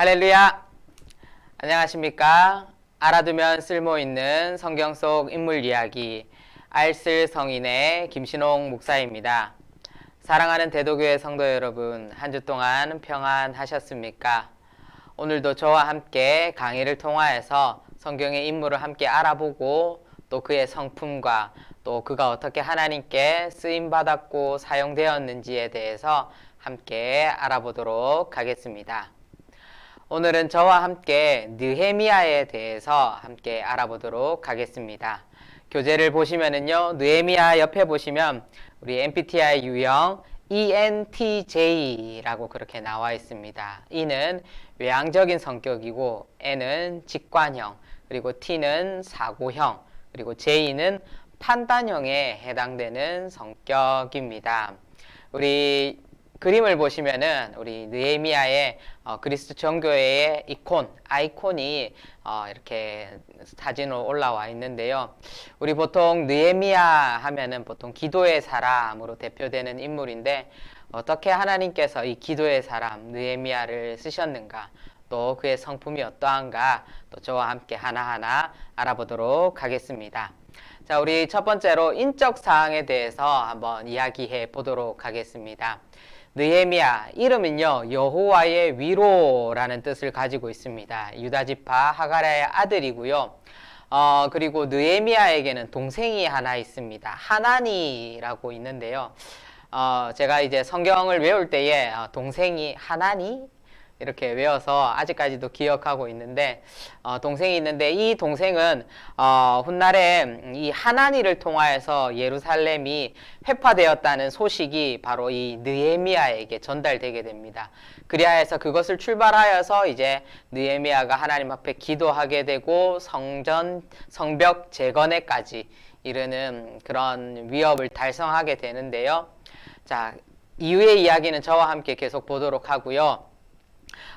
할렐루야! 안녕하십니까? 알아두면 쓸모있는 성경 속 인물 이야기 알쓸 성인의 김신홍 목사입니다. 사랑하는 대도교회 성도 여러분, 한 주 동안 평안하셨습니까? 오늘도 저와 함께 강의를 통하여서 성경의 인물을 함께 알아보고 또 그의 성품과 또 그가 어떻게 하나님께 쓰임받았고 사용되었는지에 대해서 함께 알아보도록 하겠습니다. 오늘은 저와 함께 느헤미야에 대해서 함께 알아보도록 하겠습니다. 교재를 보시면은요, 느헤미야 옆에 보시면 우리 MBTI 유형 ENTJ라고 그렇게 나와 있습니다. E는 외향적인 성격이고, N은 직관형, 그리고 T는 사고형, 그리고 J는 판단형에 해당되는 성격입니다. 우리 그림을 보시면은 우리 느헤미야의 그리스도 정교회의 아이콘이 이렇게 사진으로 올라와 있는데요. 우리 보통 느헤미야 하면은 보통 기도의 사람으로 대표되는 인물인데, 어떻게 하나님께서 이 기도의 사람 느헤미야를 쓰셨는가, 또 그의 성품이 어떠한가, 또 저와 함께 하나하나 알아보도록 하겠습니다. 자, 우리 첫 번째로 인적 사항에 대해서 한번 이야기해 보도록 하겠습니다. 느헤미야, 이름은요, 여호와의 위로라는 뜻을 가지고 있습니다. 유다지파 하가랴의 아들이고요. 그리고 느헤미야에게는 동생이 하나 있습니다. 하나니라고 있는데요. 제가 이제 성경을 외울 때에 동생이 하나니? 이렇게 외워서 아직까지도 기억하고 있는데, 동생이 있는데, 이 동생은 훗날에 이 하나니를 통하여서 예루살렘이 회파되었다는 소식이 바로 이 느헤미야에게 전달되게 됩니다. 그리하여서 그것을 출발하여서 이제 느헤미야가 하나님 앞에 기도하게 되고 성벽 재건에까지 이르는 그런 위협을 달성하게 되는데요. 자, 이후의 이야기는 저와 함께 계속 보도록 하고요.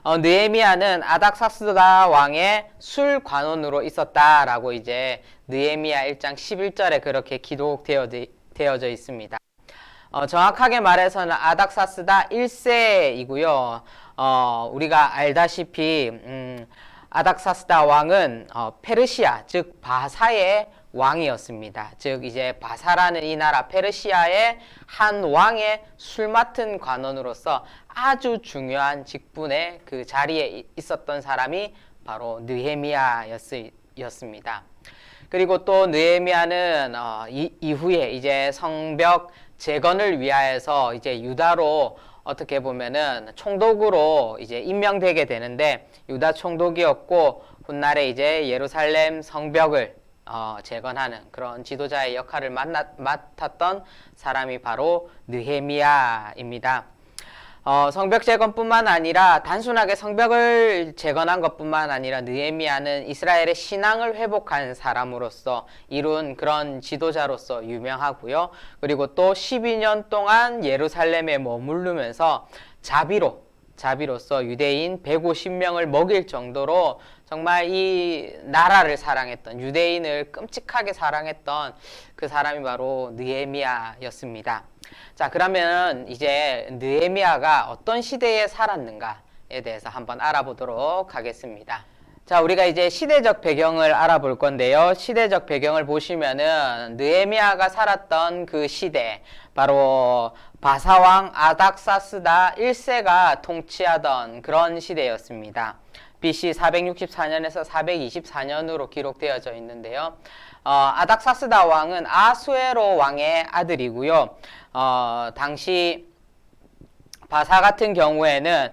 느헤미야는 아닥사스다 왕의 술관원으로 있었다라고 이제 느헤미야 1장 11절에 그렇게 기록되어져 있습니다. 정확하게 말해서는 아닥사스다 1세이고요. 우리가 알다시피 아닥사스다 왕은 페르시아, 즉 바사의 왕이었습니다. 즉 이제 바사라는 이 나라 페르시아의 한 왕의 술 맡은 관원으로서 아주 중요한 직분에 그 자리에 있었던 사람이 바로 느헤미야였습니다. 그리고 또 느헤미야는 이후에 이제 성벽 재건을 위하여서 이제 유다로 어떻게 보면은 총독으로 이제 임명되게 되는데, 유다 총독이었고 훗날에 이제 예루살렘 성벽을 재건하는 그런 지도자의 역할을 맡았던 사람이 바로 느헤미야입니다. 성벽 재건뿐만 아니라 단순하게 성벽을 재건한 것뿐만 아니라 느헤미야는 이스라엘의 신앙을 회복한 사람으로서 이룬 그런 지도자로서 유명하고요. 그리고 또 12년 동안 예루살렘에 머무르면서 자비로서 유대인 150명을 먹일 정도로 정말 이 나라를 사랑했던, 유대인을 끔찍하게 사랑했던 그 사람이 바로 느헤미야였습니다. 자, 그러면 이제 느헤미야가 어떤 시대에 살았는가에 대해서 한번 알아보도록 하겠습니다. 자, 우리가 이제 시대적 배경을 알아볼 건데요. 시대적 배경을 보시면은 느헤미야가 살았던 그 시대, 바로 바사왕 아닥사스다 1세가 통치하던 그런 시대였습니다. BC 464년에서 424년으로 기록되어져 있는데요. 아닥사스다 왕은 아수에로 왕의 아들이고요. 당시 바사 같은 경우에는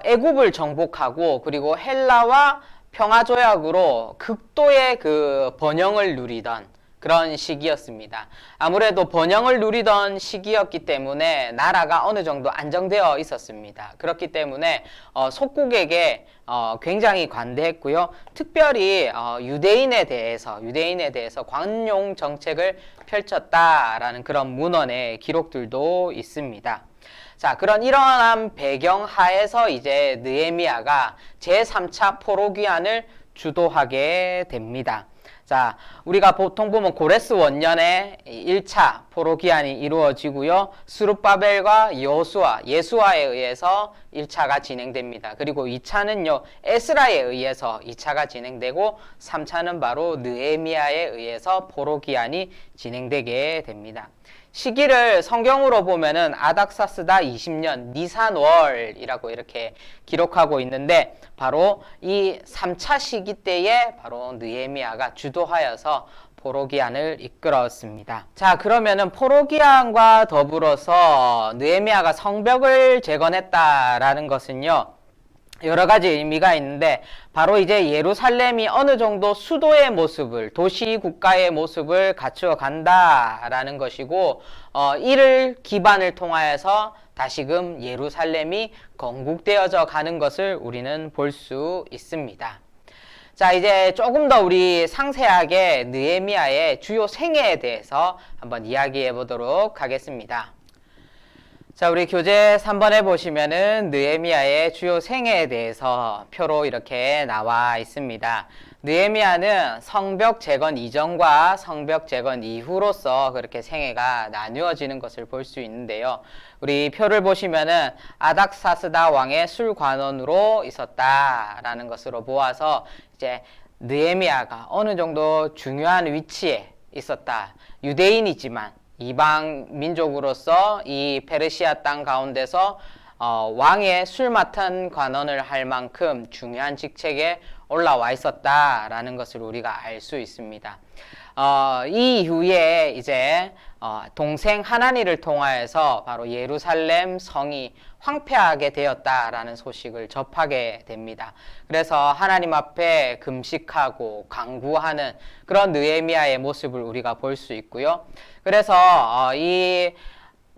애굽을 정복하고 그리고 헬라와 평화조약으로 극도의 그 번영을 누리던 그런 시기였습니다. 아무래도 번영을 누리던 시기였기 때문에 나라가 어느 정도 안정되어 있었습니다. 그렇기 때문에 속국에게 굉장히 관대했고요. 특별히 유대인에 대해서 관용 정책을 펼쳤다라는 그런 문헌의 기록들도 있습니다. 자, 그런 이러한 배경 하에서 이제 느헤미야가 제3차 포로귀환을 주도하게 됩니다. 자, 우리가 보통 보면 고레스 원년에 1차 포로 기한이 이루어지고요. 스룹바벨과 여호수아, 예수아에 의해서 1차가 진행됩니다. 그리고 2차는요. 에스라에 의해서 2차가 진행되고 3차는 바로 느헤미야에 의해서 포로 기한이 진행되게 됩니다. 시기를 성경으로 보면은 아닥사스다 20년 니산월이라고 이렇게 기록하고 있는데 바로 이 3차 시기 때에 바로 느헤미야가 주도하여서 포로기한을 이끌었습니다. 자, 그러면은 포로기한과 더불어서 느헤미야가 성벽을 재건했다라는 것은요. 여러 가지 의미가 있는데 바로 이제 예루살렘이 어느 정도 수도의 모습을 도시 국가의 모습을 갖추어 간다라는 것이고 이를 기반을 통하여서 다시금 예루살렘이 건국되어져 가는 것을 우리는 볼 수 있습니다. 자, 이제 조금 더 우리 상세하게 느헤미야의 주요 생애에 대해서 한번 이야기해 보도록 하겠습니다. 자, 우리 교재 3번에 보시면은 느헤미야의 주요 생애에 대해서 표로 이렇게 나와 있습니다. 느헤미야는 성벽 재건 이전과 성벽 재건 이후로서 그렇게 생애가 나누어지는 것을 볼 수 있는데요. 우리 표를 보시면은 아닥사스다 왕의 술관원으로 있었다라는 것으로 보아서 이제 느헤미야가 어느 정도 중요한 위치에 있었다. 유대인이지만 이방 민족으로서 이 페르시아 땅 가운데서 왕의 술 맡은 관원을 할 만큼 중요한 직책에 올라와 있었다라는 것을 우리가 알 수 있습니다. 이 이후에 이제 동생 하나니를 통하여서 바로 예루살렘 성이 황폐하게 되었다라는 소식을 접하게 됩니다. 그래서 하나님 앞에 금식하고 간구하는 그런 느헤미야의 모습을 우리가 볼 수 있고요. 그래서 이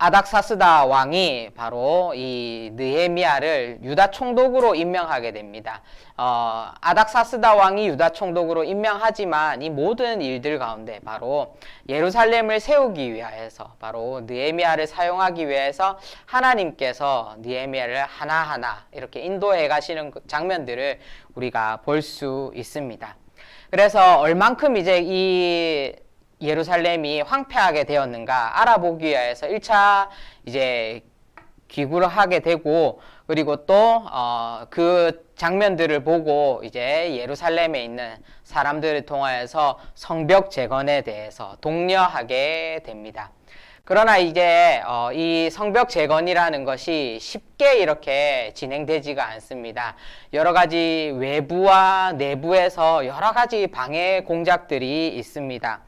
아닥사스다 왕이 바로 이 느헤미야를 유다 총독으로 임명하게 됩니다. 아닥사스다 왕이 유다 총독으로 임명하지만 이 모든 일들 가운데 바로 예루살렘을 세우기 위하여서 바로 느헤미야를 사용하기 위해서 하나님께서 느헤미야를 하나하나 이렇게 인도해 가시는 장면들을 우리가 볼 수 있습니다. 그래서 얼만큼 이제 이 예루살렘이 황폐하게 되었는가 알아보기 위해서 1차 이제 귀구를 하게 되고 그리고 또 그 장면들을 보고 이제 예루살렘에 있는 사람들을 통하여서 성벽 재건에 대해서 독려하게 됩니다. 그러나 이제 이 성벽 재건이라는 것이 쉽게 이렇게 진행되지가 않습니다. 여러 가지 외부와 내부에서 여러 가지 방해 공작들이 있습니다.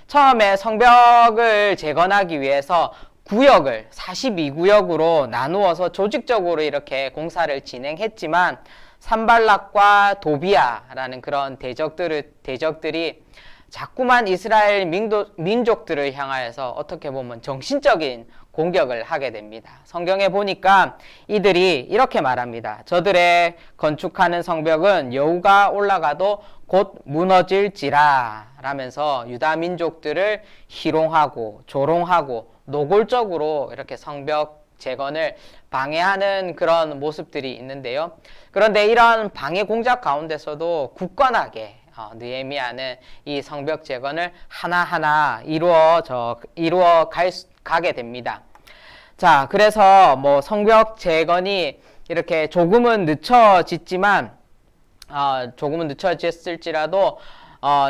처음에 성벽을 재건하기 위해서 구역을 42구역으로 나누어서 조직적으로 이렇게 공사를 진행했지만 산발락과 도비아라는 그런 대적들이 자꾸만 이스라엘 민족들을 향하여서 어떻게 보면 정신적인 공격을 하게 됩니다. 성경에 보니까 이들이 이렇게 말합니다. 저들의 건축하는 성벽은 여우가 올라가도 곧 무너질지라 라면서 유다 민족들을 희롱하고 조롱하고 노골적으로 이렇게 성벽 재건을 방해하는 그런 모습들이 있는데요. 그런데 이런 방해 공작 가운데서도 굳건하게 느헤미야는 이 성벽 재건을 하나하나 가게 됩니다. 자, 그래서 뭐 성벽 재건이 이렇게 조금은 늦춰졌지만 조금은 늦춰졌을지라도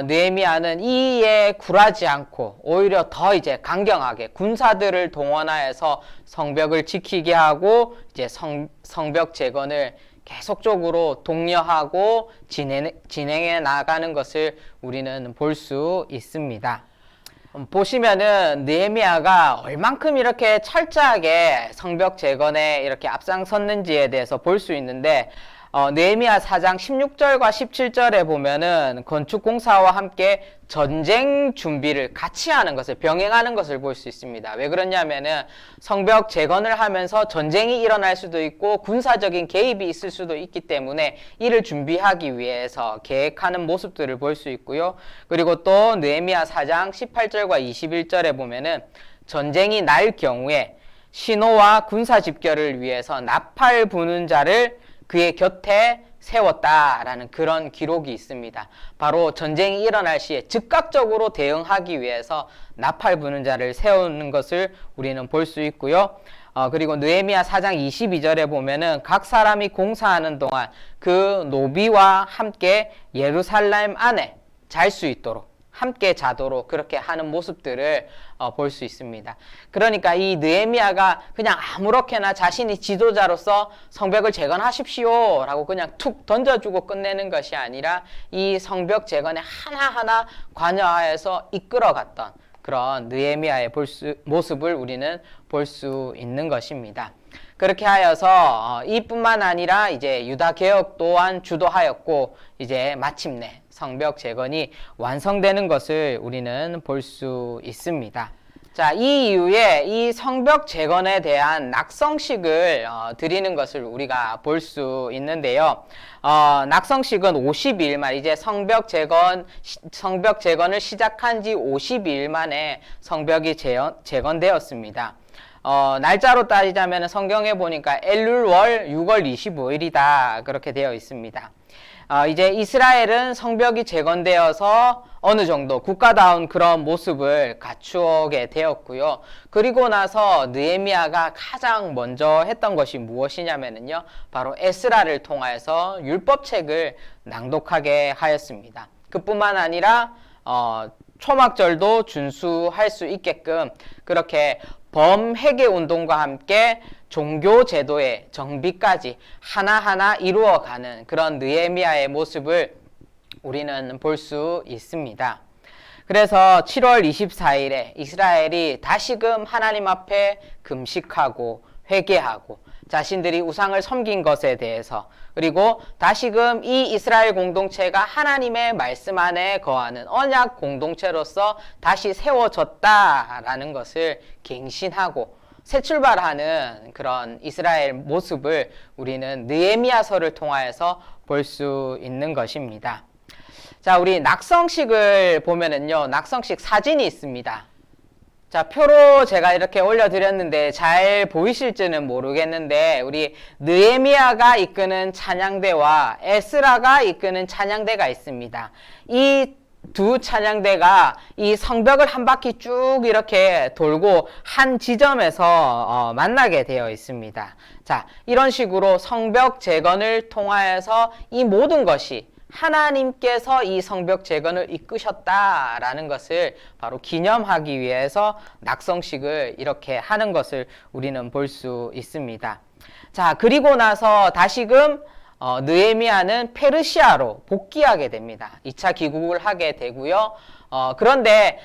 느헤미야는 이에 굴하지 않고 오히려 더 이제 강경하게 군사들을 동원하여서 성벽을 지키게 하고 이제 성벽 재건을 계속적으로 독려하고 진행해 나가는 것을 우리는 볼 수 있습니다. 보시면은 느헤미야가 얼만큼 이렇게 철저하게 성벽 재건에 이렇게 앞장섰는지에 대해서 볼 수 있는데 느헤미야 4장 16절과 17절에 보면은 건축공사와 함께 전쟁 준비를 같이 하는 것을 병행하는 것을 볼 수 있습니다. 왜 그러냐면은 성벽 재건을 하면서 전쟁이 일어날 수도 있고 군사적인 개입이 있을 수도 있기 때문에 이를 준비하기 위해서 계획하는 모습들을 볼 수 있고요. 그리고 또 느헤미야 4장 18절과 21절에 보면은 전쟁이 날 경우에 신호와 군사 집결을 위해서 나팔 부는 자를 그의 곁에 세웠다라는 그런 기록이 있습니다. 바로 전쟁이 일어날 시에 즉각적으로 대응하기 위해서 나팔 부는 자를 세우는 것을 우리는 볼 수 있고요. 그리고 느헤미야 4장 22절에 보면은 각 사람이 공사하는 동안 그 노비와 함께 예루살렘 안에 잘 수 있도록 함께 자도록 그렇게 하는 모습들을 볼 수 있습니다. 그러니까 이 느헤미야가 그냥 아무렇게나 자신이 지도자로서 성벽을 재건하십시오 라고 그냥 툭 던져주고 끝내는 것이 아니라 이 성벽 재건에 하나하나 관여하여서 이끌어갔던 그런 느헤미야의 모습을 우리는 볼 수 있는 것입니다. 그렇게 하여서 이뿐만 아니라 이제 유다 개혁 또한 주도하였고 이제 마침내 성벽 재건이 완성되는 것을 우리는 볼 수 있습니다. 자, 이 이후에 이 성벽 재건에 대한 낙성식을 드리는 것을 우리가 볼 수 있는데요. 낙성식은 52일 만 이제 성벽 재건을 시작한 지 52일 만에 성벽이 재건되었습니다. 날짜로 따지자면 성경에 보니까 엘룰월 6월 25일이다 그렇게 되어 있습니다. 이제 이스라엘은 성벽이 재건되어서 어느 정도 국가다운 그런 모습을 갖추게 되었고요. 그리고 나서 느헤미야가 가장 먼저 했던 것이 무엇이냐면요. 바로 에스라를 통하여서 율법책을 낭독하게 하였습니다. 그뿐만 아니라 초막절도 준수할 수 있게끔 그렇게 범회개 운동과 함께 종교 제도의 정비까지 하나하나 이루어가는 그런 느헤미야의 모습을 우리는 볼 수 있습니다. 그래서 7월 24일에 이스라엘이 다시금 하나님 앞에 금식하고 회개하고 자신들이 우상을 섬긴 것에 대해서 그리고 다시금 이 이스라엘 공동체가 하나님의 말씀 안에 거하는 언약 공동체로서 다시 세워졌다라는 것을 갱신하고 새 출발하는 그런 이스라엘 모습을 우리는 느헤미야서를 통하여서 볼 수 있는 것입니다. 자, 우리 낙성식을 보면은요, 낙성식 사진이 있습니다. 자, 표로 제가 이렇게 올려드렸는데 잘 보이실지는 모르겠는데 우리 느헤미야가 이끄는 찬양대와 에스라가 이끄는 찬양대가 있습니다. 이 두 찬양대가 이 성벽을 한 바퀴 쭉 이렇게 돌고 한 지점에서 만나게 되어 있습니다. 자, 이런 식으로 성벽 재건을 통하여서 이 모든 것이 하나님께서 이 성벽 재건을 이끄셨다라는 것을 바로 기념하기 위해서 낙성식을 이렇게 하는 것을 우리는 볼 수 있습니다. 자, 그리고 나서 다시금 느헤미야는 페르시아로 복귀하게 됩니다. 2차 귀국을 하게 되고요. 그런데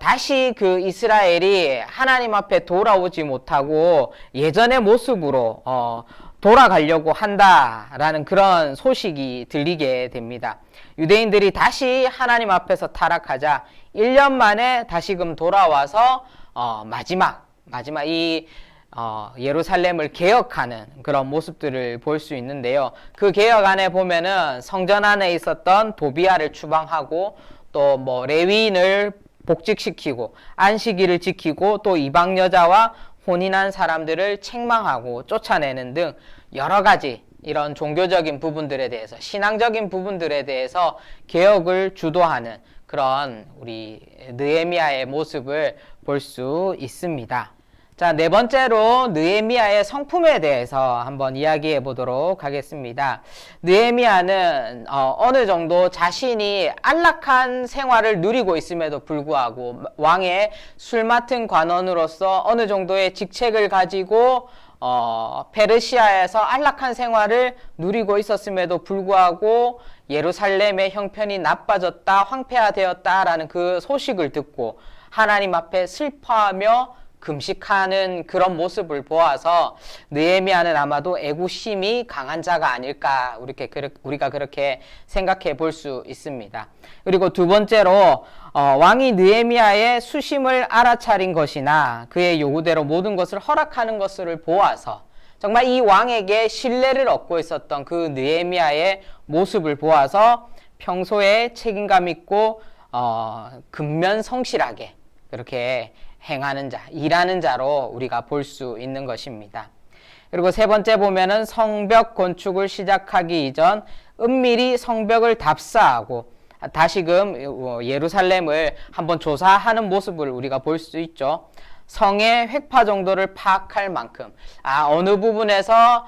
다시 그 이스라엘이 하나님 앞에 돌아오지 못하고 예전의 모습으로 돌아가려고 한다라는 그런 소식이 들리게 됩니다. 유대인들이 다시 하나님 앞에서 타락하자 1년 만에 다시금 돌아와서 마지막 이 예루살렘을 개혁하는 그런 모습들을 볼 수 있는데요. 그 개혁 안에 보면은 성전 안에 있었던 도비아를 추방하고 또 뭐 레위인을 복직시키고 안식일을 지키고 또 이방 여자와 혼인한 사람들을 책망하고 쫓아내는 등 여러 가지 이런 종교적인 부분들에 대해서 신앙적인 부분들에 대해서 개혁을 주도하는 그런 우리 느헤미야의 모습을 볼 수 있습니다. 자, 네 번째로 느헤미야의 성품에 대해서 한번 이야기해 보도록 하겠습니다. 느헤미야는 어느 정도 자신이 안락한 생활을 누리고 있음에도 불구하고 왕의 술 맡은 관원으로서 어느 정도의 직책을 가지고 페르시아에서 안락한 생활을 누리고 있었음에도 불구하고 예루살렘의 형편이 나빠졌다, 황폐화되었다라는 그 소식을 듣고 하나님 앞에 슬퍼하며 금식하는 그런 모습을 보아서 느헤미야는 아마도 애구심이 강한 자가 아닐까 우리가 그렇게 생각해 볼 수 있습니다. 그리고 두 번째로 왕이 느헤미야의 수심을 알아차린 것이나 그의 요구대로 모든 것을 허락하는 것을 보아서 정말 이 왕에게 신뢰를 얻고 있었던 그 느헤미야의 모습을 보아서 평소에 책임감 있고 근면성실하게 그렇게 행하는 자, 일하는 자로 우리가 볼 수 있는 것입니다. 그리고 세 번째 보면은 성벽 건축을 시작하기 이전 은밀히 성벽을 답사하고 다시금 예루살렘을 한번 조사하는 모습을 우리가 볼 수 있죠. 성의 획파 정도를 파악할 만큼 어느 부분에서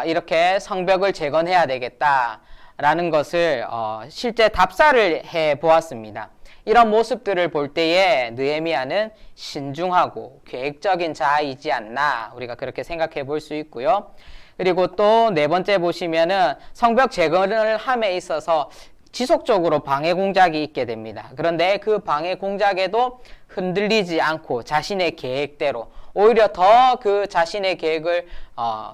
이렇게 성벽을 재건해야 되겠다라는 것을 실제 답사를 해 보았습니다. 이런 모습들을 볼 때에 느헤미야는 신중하고 계획적인 자이지 않나 우리가 그렇게 생각해 볼 수 있고요. 그리고 또 네 번째 보시면은 성벽 재건을 함에 있어서 지속적으로 방해 공작이 있게 됩니다. 그런데 그 방해 공작에도 흔들리지 않고 자신의 계획대로 오히려 더 그 자신의 계획을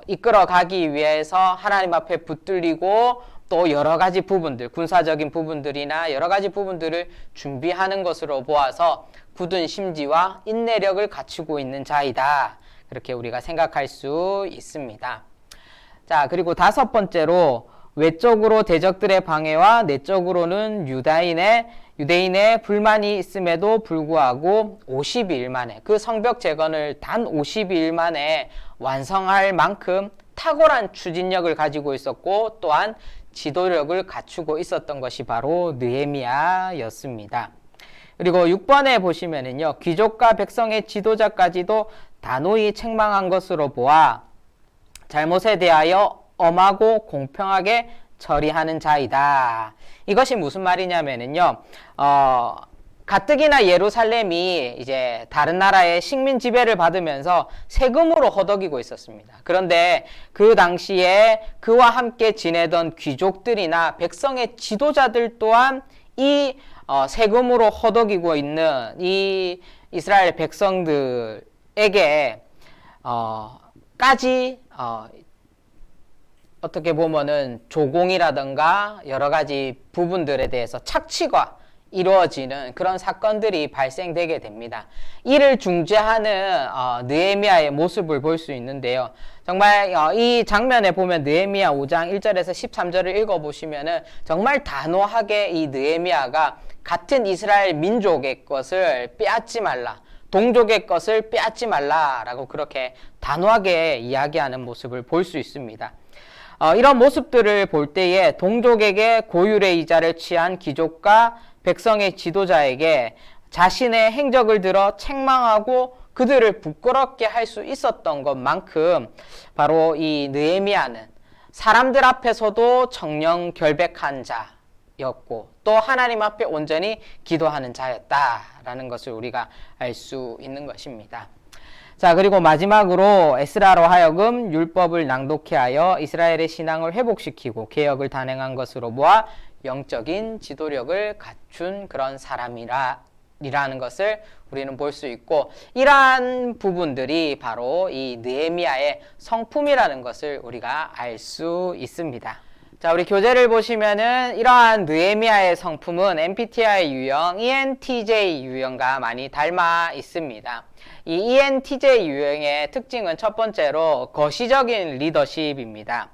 이끌어 가기 위해서 하나님 앞에 붙들리고 또 여러 가지 부분들, 군사적인 부분들이나 여러 가지 부분들을 준비하는 것으로 보아서 굳은 심지와 인내력을 갖추고 있는 자이다. 그렇게 우리가 생각할 수 있습니다. 자, 그리고 다섯 번째로 외적으로 대적들의 방해와 내적으로는 유대인의 불만이 있음에도 불구하고 52일 만에 그 성벽 재건을 단 52일 만에 완성할 만큼 탁월한 추진력을 가지고 있었고 또한 지도력을 갖추고 있었던 것이 바로 느헤미야였습니다. 그리고 6번에 보시면은요, 귀족과 백성의 지도자까지도 단호히 책망한 것으로 보아 잘못에 대하여 엄하고 공평하게 처리하는 자이다. 이것이 무슨 말이냐면은요, 가뜩이나 예루살렘이 이제 다른 나라의 식민 지배를 받으면서 세금으로 허덕이고 있었습니다. 그런데 그 당시에 그와 함께 지내던 귀족들이나 백성의 지도자들 또한 이 세금으로 허덕이고 있는 이 이스라엘 백성들에게 까지 어떻게 보면은 조공이라든가 여러 가지 부분들에 대해서 착취가 이루어지는 그런 사건들이 발생되게 됩니다. 이를 중재하는 느헤미야의 모습을 볼 수 있는데요. 정말 이 장면에 보면 느헤미야 5장 1절에서 13절을 읽어보시면은 정말 단호하게 이 느헤미야가 같은 이스라엘 민족의 것을 빼앗지 말라, 동족의 것을 빼앗지 말라라고 그렇게 단호하게 이야기하는 모습을 볼 수 있습니다. 이런 모습들을 볼 때에 동족에게 고율의 이자를 취한 귀족과 백성의 지도자에게 자신의 행적을 들어 책망하고 그들을 부끄럽게 할 수 있었던 것만큼 바로 이 느헤미야는 사람들 앞에서도 청렴결백한 자였고 또 하나님 앞에 온전히 기도하는 자였다라는 것을 우리가 알 수 있는 것입니다. 자, 그리고 마지막으로 에스라로 하여금 율법을 낭독케 하여 이스라엘의 신앙을 회복시키고 개혁을 단행한 것으로 보아 영적인 지도력을 갖춘 그런 사람이라는 것을 우리는 볼 수 있고, 이러한 부분들이 바로 이 느헤미야의 성품이라는 것을 우리가 알 수 있습니다. 자, 우리 교재를 보시면은 이러한 느헤미야의 성품은 MBTI 유형, ENTJ 유형과 많이 닮아 있습니다. 이 ENTJ 유형의 특징은 첫 번째로 거시적인 리더십입니다.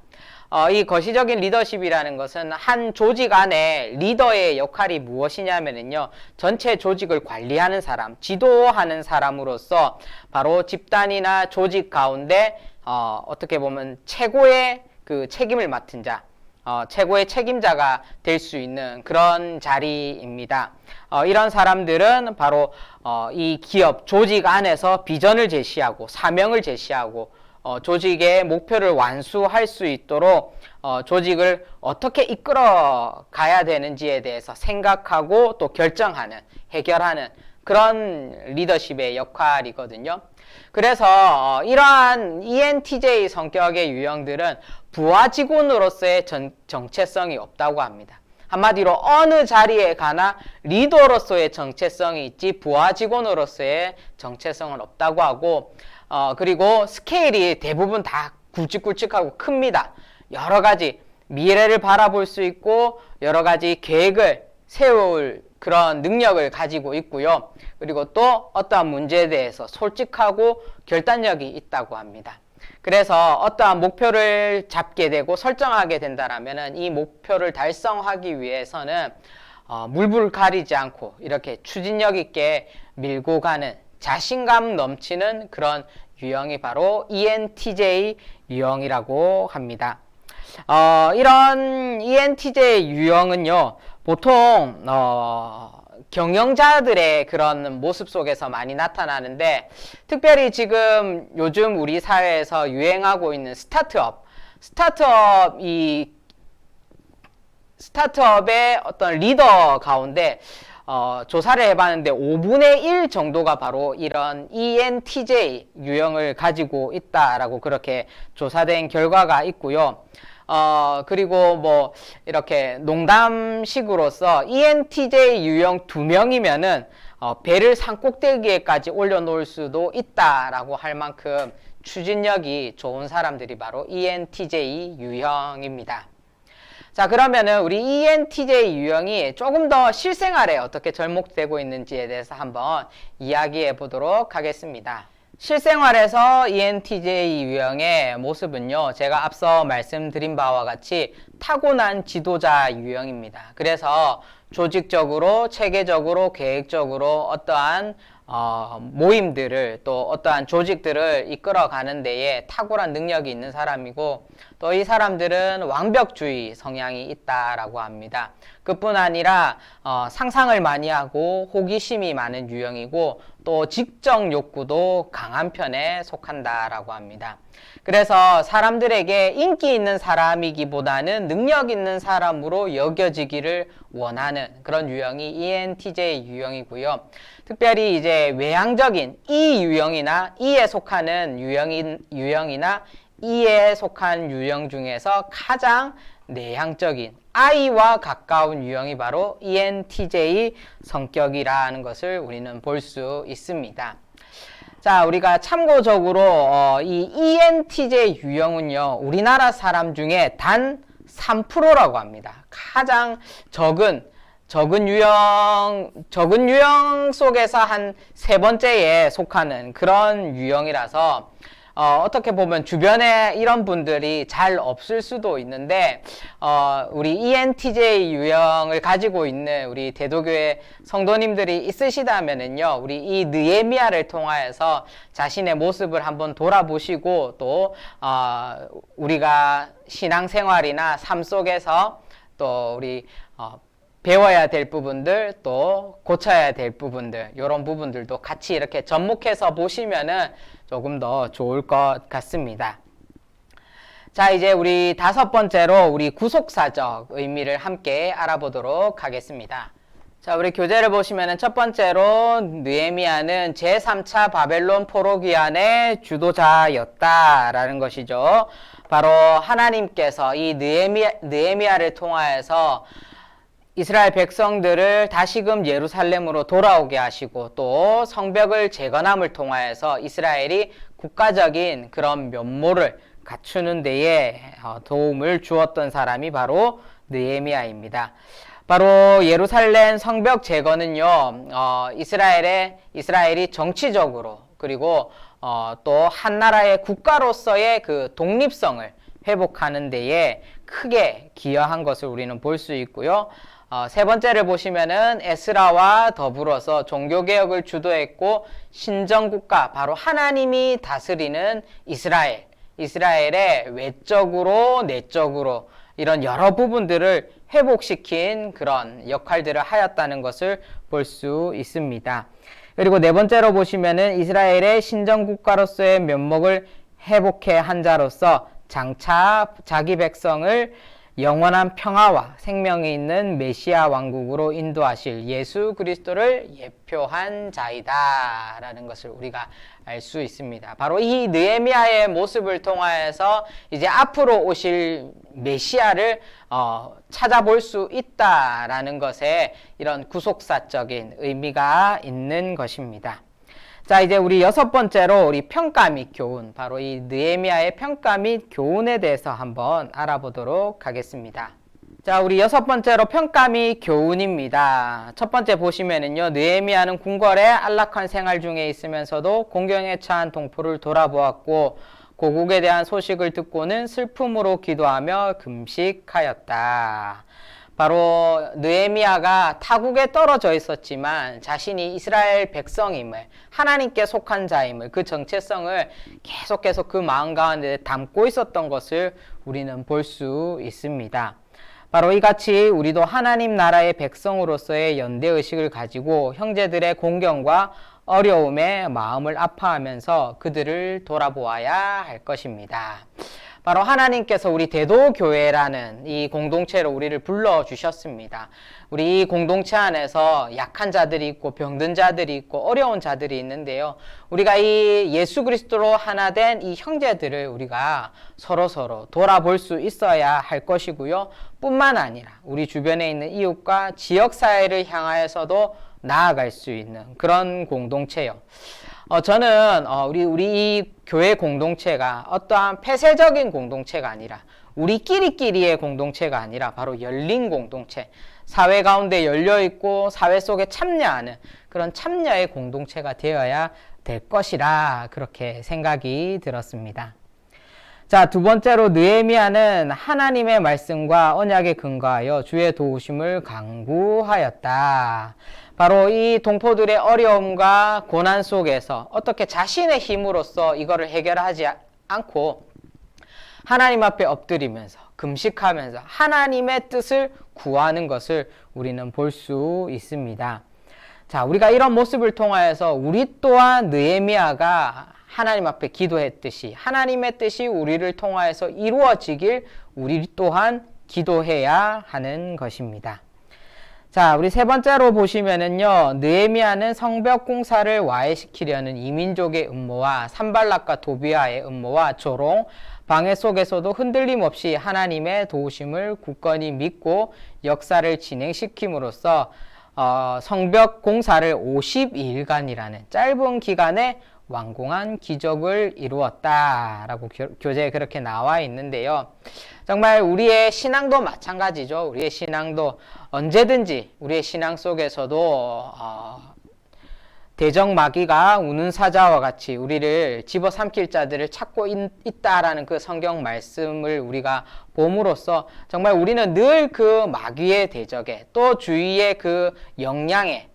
이 거시적인 리더십이라는 것은 한 조직 안에 리더의 역할이 무엇이냐면요, 전체 조직을 관리하는 사람, 지도하는 사람으로서 바로 집단이나 조직 가운데 어떻게 보면 최고의 그 책임을 맡은 자, 최고의 책임자가 될 수 있는 그런 자리입니다. 이런 사람들은 바로 이 기업, 조직 안에서 비전을 제시하고 사명을 제시하고 조직의 목표를 완수할 수 있도록 조직을 어떻게 이끌어 가야 되는지에 대해서 생각하고 또 결정하는, 해결하는 그런 리더십의 역할이거든요. 그래서 이러한 ENTJ 성격의 유형들은 부하 직원으로서의 정체성이 없다고 합니다. 한마디로 어느 자리에 가나 리더로서의 정체성이 있지 부하 직원으로서의 정체성은 없다고 하고, 그리고 스케일이 대부분 다 굵직굵직하고 큽니다. 여러 가지 미래를 바라볼 수 있고 여러 가지 계획을 세울 그런 능력을 가지고 있고요. 그리고 또 어떠한 문제에 대해서 솔직하고 결단력이 있다고 합니다. 그래서 어떠한 목표를 잡게 되고 설정하게 된다라면은 이 목표를 달성하기 위해서는 물불 가리지 않고 이렇게 추진력 있게 밀고 가는 자신감 넘치는 그런 유형이 바로 ENTJ 유형이라고 합니다. 이런 ENTJ 유형은요, 보통 경영자들의 그런 모습 속에서 많이 나타나는데, 특별히 지금 요즘 우리 사회에서 유행하고 있는 스타트업의 어떤 리더 가운데 조사를 해봤는데 5분의 1 정도가 바로 이런 ENTJ 유형을 가지고 있다라고 그렇게 조사된 결과가 있고요. 그리고 뭐 이렇게 농담식으로서 ENTJ 유형 2명이면은 배를 산꼭대기에까지 올려놓을 수도 있다라고 할 만큼 추진력이 좋은 사람들이 바로 ENTJ 유형입니다. 자, 그러면은 우리 ENTJ 유형이 조금 더 실생활에 어떻게 접목되고 있는지에 대해서 한번 이야기해 보도록 하겠습니다. 실생활에서 ENTJ 유형의 모습은요, 제가 앞서 말씀드린 바와 같이 타고난 지도자 유형입니다. 그래서 조직적으로, 체계적으로, 계획적으로 어떠한 모임들을, 또 어떠한 조직들을 이끌어가는 데에 탁월한 능력이 있는 사람이고, 또 이 사람들은 완벽주의 성향이 있다라고 합니다. 그뿐 아니라 상상을 많이 하고 호기심이 많은 유형이고, 또 직접 욕구도 강한 편에 속한다라고 합니다. 그래서 사람들에게 인기 있는 사람이기보다는 능력 있는 사람으로 여겨지기를 원하는 그런 유형이 ENTJ 유형이고요. 특별히 이제 외향적인 E 유형이나 E에 속하는 유형이나 E에 속한 유형 중에서 가장 내향적인 I와 가까운 유형이 바로 ENTJ 성격이라는 것을 우리는 볼 수 있습니다. 자, 우리가 참고적으로 이 ENTJ 유형은요, 우리나라 사람 중에 단 3%라고 합니다. 가장 적은 유형 속에서 한 세 번째에 속하는 그런 유형이라서 어떻게 보면 주변에 이런 분들이 잘 없을 수도 있는데, 우리 ENTJ 유형을 가지고 있는 우리 대도교회 성도님들이 있으시다면은요, 우리 이 느헤미야를 통하여서 자신의 모습을 한번 돌아보시고, 또 우리가 신앙생활이나 삶 속에서 또 우리 배워야 될 부분들, 또 고쳐야 될 부분들, 이런 부분들도 같이 이렇게 접목해서 보시면은 조금 더 좋을 것 같습니다. 자, 이제 우리 5번째로 우리 구속사적 의미를 함께 알아보도록 하겠습니다. 자, 우리 교재를 보시면은 첫 번째로 느헤미야는 제3차 바벨론 포로기환의 주도자였다라는 것이죠. 바로 하나님께서 이 느헤미야를 통하여서 이스라엘 백성들을 다시금 예루살렘으로 돌아오게 하시고, 또 성벽을 재건함을 통하여서 이스라엘이 국가적인 그런 면모를 갖추는 데에 도움을 주었던 사람이 바로 느헤미야입니다. 바로 예루살렘 성벽 재건은요, 이스라엘이 정치적으로, 그리고 또 한 나라의 국가로서의 그 독립성을 회복하는 데에 크게 기여한 것을 우리는 볼 수 있고요. 세 번째를 보시면은 에스라와 더불어서 종교개혁을 주도했고, 신정국가, 바로 하나님이 다스리는 이스라엘의 외적으로 내적으로 이런 여러 부분들을 회복시킨 그런 역할들을 하였다는 것을 볼 수 있습니다. 그리고 네 번째로 보시면은 이스라엘의 신정국가로서의 면목을 회복해 한 자로서 장차 자기 백성을 영원한 평화와 생명이 있는 메시아 왕국으로 인도하실 예수 그리스도를 예표한 자이다 라는 것을 우리가 알 수 있습니다. 바로 이 느헤미야의 모습을 통하여서 이제 앞으로 오실 메시아를 찾아볼 수 있다라는 것에 이런 구속사적인 의미가 있는 것입니다. 자, 이제 우리 6번째로 우리 평가 및 교훈, 바로 이 느헤미야의 평가 및 교훈에 대해서 한번 알아보도록 하겠습니다. 자, 우리 6번째로 평가 및 교훈입니다. 첫 번째 보시면은요, 느헤미야는 궁궐의 안락한 생활 중에 있으면서도 공경에 처한 동포를 돌아보았고, 고국에 대한 소식을 듣고는 슬픔으로 기도하며 금식하였다. 바로 느헤미야가 타국에 떨어져 있었지만 자신이 이스라엘 백성임을, 하나님께 속한 자임을, 그 정체성을 계속 그 마음 가운데 담고 있었던 것을 우리는 볼 수 있습니다. 바로 이같이 우리도 하나님 나라의 백성으로서의 연대의식을 가지고 형제들의 공경과 어려움에 마음을 아파하면서 그들을 돌아보아야 할 것입니다. 바로 하나님께서 우리 대도교회라는 이 공동체로 우리를 불러주셨습니다. 우리 이 공동체 안에서 약한 자들이 있고 병든 자들이 있고 어려운 자들이 있는데요. 우리가 이 예수 그리스도로 하나 된 이 형제들을 우리가 서로 돌아볼 수 있어야 할 것이고요. 뿐만 아니라 우리 주변에 있는 이웃과 지역사회를 향하여서도 나아갈 수 있는 그런 공동체요. 저는 우리 이 교회 공동체가 어떠한 폐쇄적인 공동체가 아니라 우리끼리의 공동체가 아니라 바로 열린 공동체, 사회 가운데 열려있고 사회 속에 참여하는 그런 참여의 공동체가 되어야 될 것이라 그렇게 생각이 들었습니다. 자, 두 번째로 느헤미야는 하나님의 말씀과 언약에 근거하여 주의 도우심을 간구하였다. 바로 이 동포들의 어려움과 고난 속에서 어떻게 자신의 힘으로써 이거를 해결하지 않고 하나님 앞에 엎드리면서 금식하면서 하나님의 뜻을 구하는 것을 우리는 볼 수 있습니다. 자, 우리가 이런 모습을 통하여서 우리 또한 느헤미야가 하나님 앞에 기도했듯이 하나님의 뜻이 우리를 통하여서 이루어지길 우리 또한 기도해야 하는 것입니다. 자, 우리 세 번째로 보시면은요, 느헤미야는 성벽 공사를 와해시키려는 이민족의 음모와 산발락과 도비아의 음모와 조롱, 방해 속에서도 흔들림 없이 하나님의 도우심을 굳건히 믿고 역사를 진행시킴으로써 성벽 공사를 52일간이라는 짧은 기간에 완공한 기적을 이루었다라고 교재에 그렇게 나와 있는데요. 정말 우리의 신앙도 마찬가지죠. 우리의 신앙도 언제든지 우리의 신앙 속에서도 대적 마귀가 우는 사자와 같이 우리를 집어삼킬 자들을 찾고 있다라는 그 성경 말씀을 우리가 봄으로써 정말 우리는 늘 그 마귀의 대적에 또 주위의 그 영향에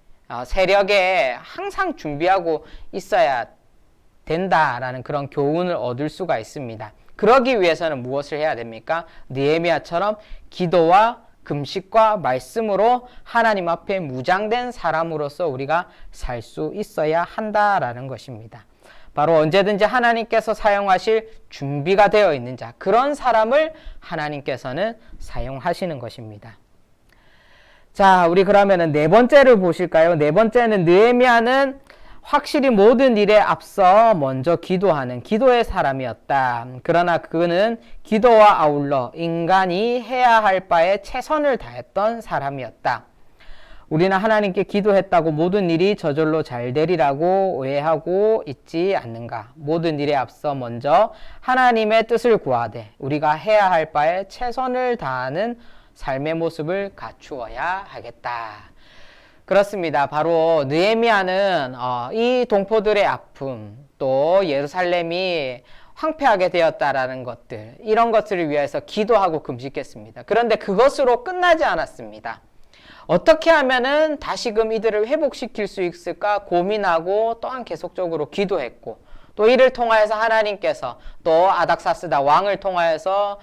세력에 항상 준비하고 있어야 된다라는 그런 교훈을 얻을 수가 있습니다. 그러기 위해서는 무엇을 해야 됩니까? 느헤미야처럼 기도와 금식과 말씀으로 하나님 앞에 무장된 사람으로서 우리가 살 수 있어야 한다라는 것입니다. 바로 언제든지 하나님께서 사용하실 준비가 되어 있는 자, 그런 사람을 하나님께서는 사용하시는 것입니다. 자, 우리 그러면은 네 번째를 보실까요? 네 번째는 느헤미야는 확실히 모든 일에 앞서 먼저 기도하는 기도의 사람이었다. 그러나 그는 기도와 아울러 인간이 해야 할 바에 최선을 다했던 사람이었다. 우리는 하나님께 기도했다고 모든 일이 저절로 잘 되리라고 오해하고 있지 않는가? 모든 일에 앞서 먼저 하나님의 뜻을 구하되 우리가 해야 할 바에 최선을 다하는 삶의 모습을 갖추어야 하겠다. 그렇습니다. 바로 느헤미야는 이 동포들의 아픔, 또 예루살렘이 황폐하게 되었다라는 것들, 이런 것들을 위해서 기도하고 금식했습니다. 그런데 그것으로 끝나지 않았습니다. 어떻게 하면은 다시금 이들을 회복시킬 수 있을까 고민하고 또한 계속적으로 기도했고, 또 이를 통하여서 하나님께서 또 아닥사스다 왕을 통하여서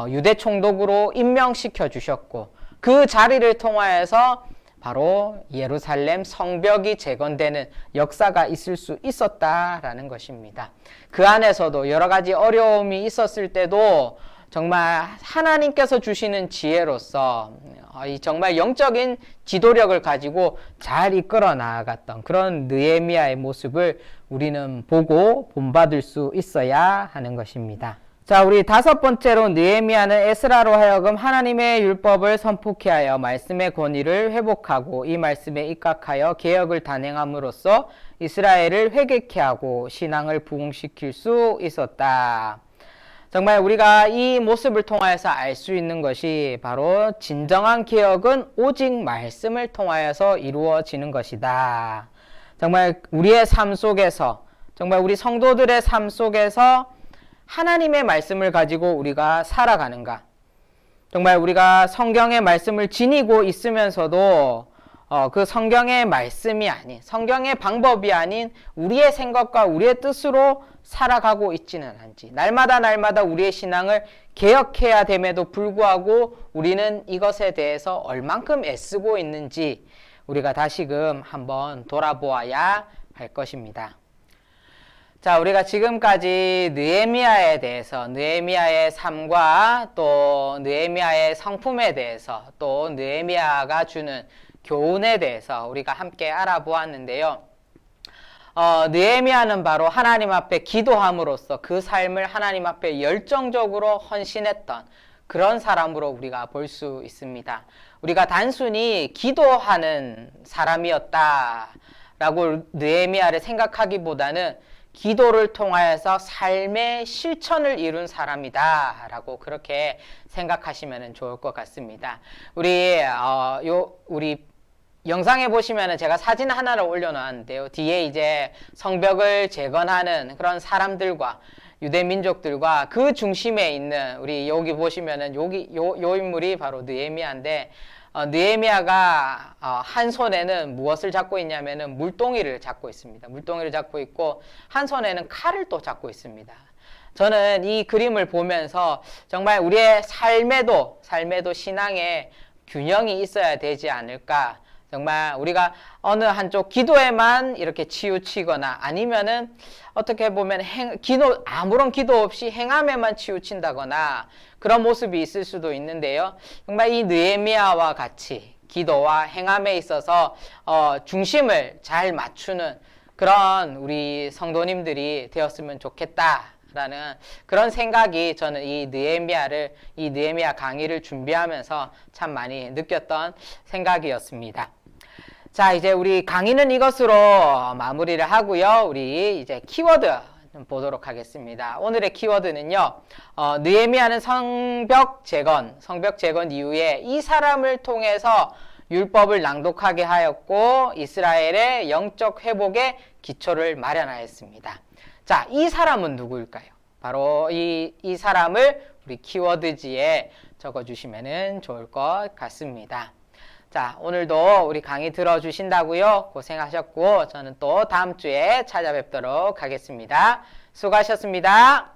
유대 총독으로 임명시켜 주셨고, 그 자리를 통하여서 바로 예루살렘 성벽이 재건되는 역사가 있을 수 있었다라는 것입니다. 그 안에서도 여러 가지 어려움이 있었을 때도 정말 하나님께서 주시는 지혜로서 정말 영적인 지도력을 가지고 잘 이끌어 나아갔던 그런 느헤미야의 모습을 우리는 보고 본받을 수 있어야 하는 것입니다. 자, 우리 다섯 번째로 느헤미야는 에스라로 하여금 하나님의 율법을 선포케 하여 말씀의 권위를 회복하고 이 말씀에 입각하여 개혁을 단행함으로써 이스라엘을 회개케 하고 신앙을 부흥시킬 수 있었다. 정말 우리가 이 모습을 통하여서 알 수 있는 것이 바로 진정한 개혁은 오직 말씀을 통하여서 이루어지는 것이다. 정말 우리의 삶 속에서, 정말 우리 성도들의 삶 속에서 하나님의 말씀을 가지고 우리가 살아가는가? 정말 우리가 성경의 말씀을 지니고 있으면서도 그 성경의 말씀이 아닌, 성경의 방법이 아닌 우리의 생각과 우리의 뜻으로 살아가고 있지는 않지. 날마다 우리의 신앙을 개혁해야 됨에도 불구하고 우리는 이것에 대해서 얼만큼 애쓰고 있는지 우리가 다시금 한번 돌아보아야 할 것입니다. 자, 우리가 지금까지 느헤미야에 대해서, 느헤미야의 삶과 또 느헤미야의 성품에 대해서, 또 느헤미야가 주는 교훈에 대해서 우리가 함께 알아보았는데요. 느헤미야는 바로 하나님 앞에 기도함으로써 그 삶을 하나님 앞에 열정적으로 헌신했던 그런 사람으로 우리가 볼 수 있습니다. 우리가 단순히 기도하는 사람이었다라고 느헤미야를 생각하기보다는 기도를 통하여서 삶의 실천을 이룬 사람이다 라고 그렇게 생각하시면 좋을 것 같습니다. 우리 영상에 보시면은 제가 사진 하나를 올려놨는데요. 뒤에 이제 성벽을 재건하는 그런 사람들과 유대 민족들과 그 중심에 있는 우리 여기 보시면은 요 인물이 바로 느헤미야인데 느헤미야가 한 손에는 무엇을 잡고 있냐면은 물동이를 잡고 있습니다. 물동이를 잡고 있고 한 손에는 칼을 또 잡고 있습니다. 저는 이 그림을 보면서 정말 우리의 삶에도 신앙에 균형이 있어야 되지 않을까. 정말 우리가 어느 한쪽 기도에만 이렇게 치우치거나 아니면은 어떻게 보면 아무런 기도 없이 행함에만 치우친다거나 그런 모습이 있을 수도 있는데요. 정말 이 느헤미야와 같이 기도와 행함에 있어서 중심을 잘 맞추는 그런 우리 성도님들이 되었으면 좋겠다라는 그런 생각이 저는 이 느헤미야 강의를 준비하면서 참 많이 느꼈던 생각이었습니다. 자, 이제 우리 강의는 이것으로 마무리를 하고요. 우리 이제 키워드 좀 보도록 하겠습니다. 오늘의 키워드는요. 느헤미야는 성벽 재건 이후에 이 사람을 통해서 율법을 낭독하게 하였고 이스라엘의 영적 회복의 기초를 마련하였습니다. 자, 이 사람은 누구일까요? 바로 이 사람을 우리 키워드지에 적어주시면 좋을 것 같습니다. 자, 오늘도 우리 강의 들어주신다고요. 고생하셨고 저는 또 다음 주에 찾아뵙도록 하겠습니다. 수고하셨습니다.